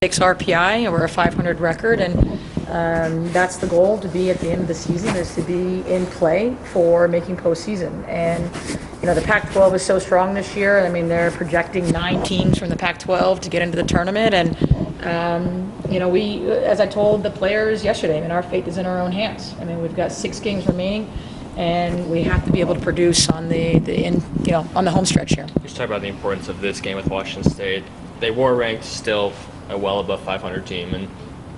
6 RPI over a 500 record, and that's the goal, to be at the end of the season, is to be in play for making postseason. And the Pac-12 is so strong this year. I mean, they're projecting 9 teams from the Pac-12 to get into the tournament, and we, as I told the players yesterday, I mean, our fate is in our own hands. I mean, we've got 6 games remaining, and we have to be able to produce on on the home stretch here. Just talk about the importance of this game with Washington State. They were ranked still a well above 500 team, and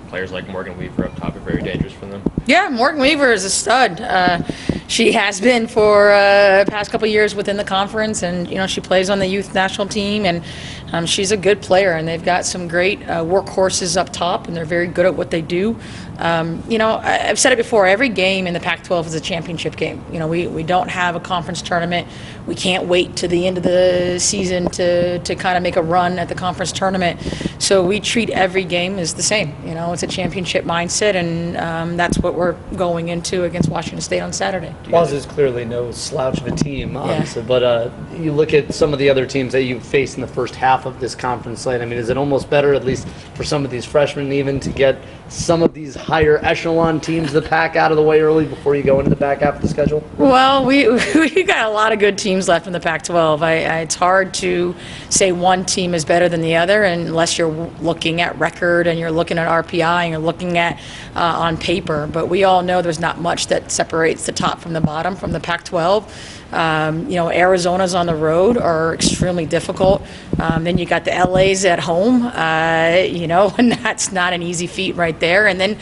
players like Morgan Weaver up top are very dangerous for them. Yeah, Morgan Weaver is a stud. She has been for the past couple of years within the conference, and she plays on the youth national team, and she's a good player, and they've got some great workhorses up top, and they're very good at what they do. I've said it before, every game in the Pac-12 is a championship game. We don't have a conference tournament. We can't wait to the end of the season to kind of make a run at the conference tournament. So we treat every game as the same. It's a championship mindset, and that's what we're going into against Washington State on Saturday. Wazzu is clearly no slouch of a team, obviously, but you look at some of the other teams that you've faced in the first half of this conference slate. I mean, is it almost better, at least for some of these freshmen, even to get some of these higher echelon teams of the pack out of the way early before you go into the back half of the schedule? Well, we got a lot of good teams left in the Pac-12. It's hard to say one team is better than the other unless you're looking at record and you're looking at RPI and you're looking at on paper. But we all know there's not much that separates the top from the bottom from the Pac-12. Arizona's on the road are extremely difficult. Then you got the LA's at home, and that's not an easy feat right there. And then,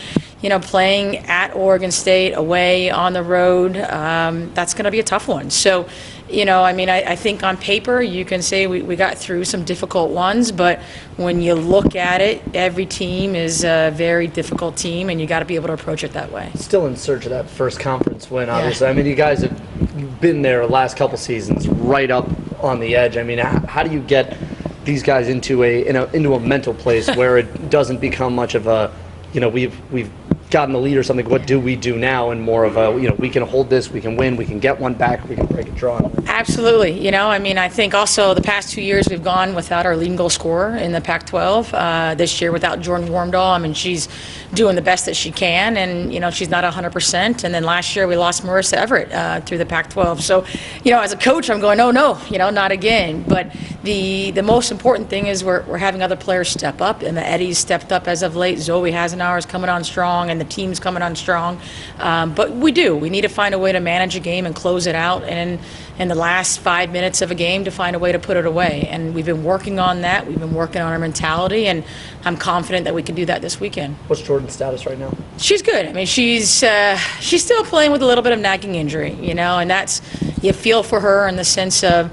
playing at Oregon State, away, on the road, that's going to be a tough one. So, I think on paper you can say we got through some difficult ones, but when you look at it, every team is a very difficult team, and you got to be able to approach it that way. Still in search of that first conference win, obviously. Yeah. I mean, you guys have been there the last couple seasons, right up on the edge. I mean, how do you get these guys into a mental place where it doesn't become much of a, we've gotten the lead or something, what do we do now, and more of a, we can hold this, we can win, we can get one back, we can break a draw. Absolutely. I think also the past 2 years we've gone without our leading goal scorer in the Pac-12. This year without Jordan Warmdahl. I mean, she's doing the best that she can, and she's not 100%. And then last year we lost Marissa Everett through the Pac-12. So, as a coach, I'm going, oh no, not again. But the most important thing is we're having other players step up, and the Eddie's stepped up as of late. Zoe Hasenauer is coming on strong, and the team's coming on strong. But we need to find a way to manage a game and close it out, and in the last 5 minutes of a game to find a way to put it away. And we've been working on that. We've been working on our mentality, and I'm confident that we can do that this weekend. What's Jordan's status right now? She's good. I mean, she's still playing with a little bit of nagging injury, and that's, you feel for her in the sense of,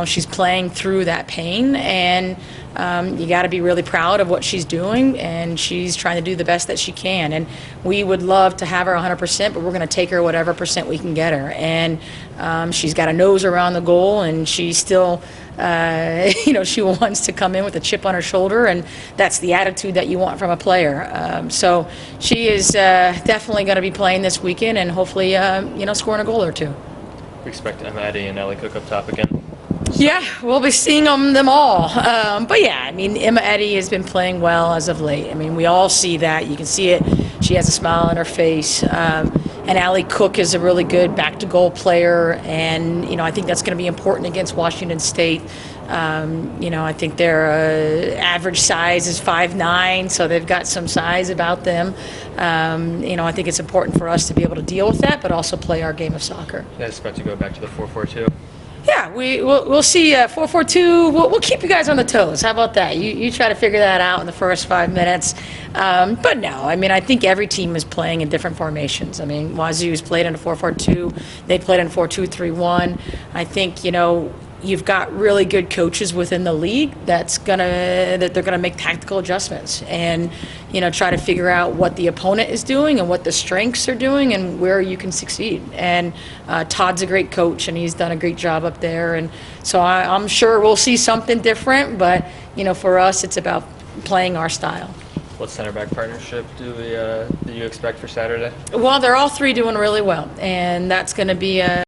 she's playing through that pain, and you got to be really proud of what she's doing, and she's trying to do the best that she can. And we would love to have her 100%, but we're going to take her whatever percent we can get her. And she's got a nose around the goal, and she's still, she wants to come in with a chip on her shoulder, and that's the attitude that you want from a player. So she is definitely going to be playing this weekend, and hopefully, scoring a goal or two. We expect Emma Eddy and Ellie Cook up top again. Yeah, we'll be seeing them all. But yeah, I mean, Emma Eddy has been playing well as of late. I mean, we all see that. You can see it. She has a smile on her face. And Allie Cook is a really good back-to-goal player. And, I think that's going to be important against Washington State. I think their average size is 5'9", so they've got some size about them. I think it's important for us to be able to deal with that, but also play our game of soccer. I expect to go back to the 4-4-2. Yeah, we'll see 4-4-2. We'll keep you guys on the toes. How about that? You try to figure that out in the first 5 minutes. But no, I mean, I think every team is playing in different formations. I mean, Wazzu's played in a 4-4-2. They played in 4-2-3-1. I think, you've got really good coaches within the league that they're gonna make tactical adjustments and try to figure out what the opponent is doing and what the strengths are doing and where you can succeed. And Todd's a great coach, and he's done a great job up there, and so I'm sure we'll see something different, but for us it's about playing our style. What center back partnership do you expect for Saturday? Well, they're all three doing really well, and that's going to be a